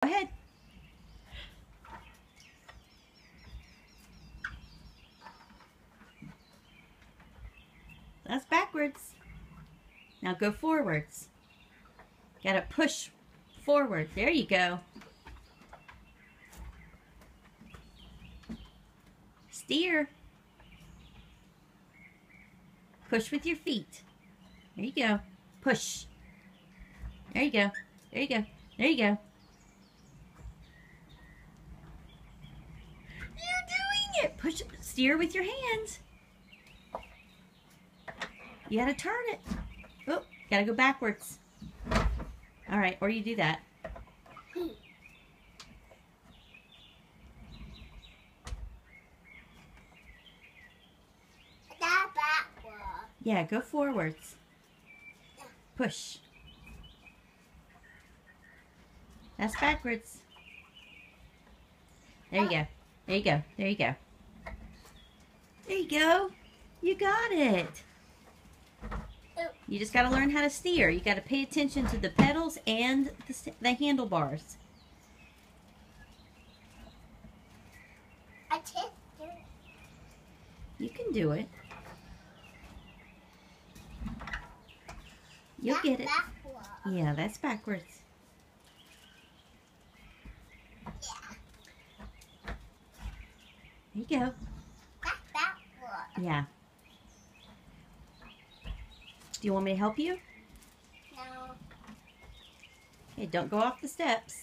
Go ahead. That's backwards. Now go forwards. Gotta push forward. There you go. Steer. Push with your feet. There you go. Push. There you go. There you go. There you go. You're doing it. Push. Steer with your hands. You gotta turn it. Oh, gotta go backwards. All right, or you do that. Yeah, go forwards. Push. That's backwards. There you go. There you go. There you go. There you go. You got it. You just got to learn how to steer. You got to pay attention to the pedals and the handlebars. I can't do it. You can do it. You'll get it. Backwards. Yeah, that's backwards. Yeah. There you go. That's backwards. Yeah. Do you want me to help you? No. Okay, don't go off the steps.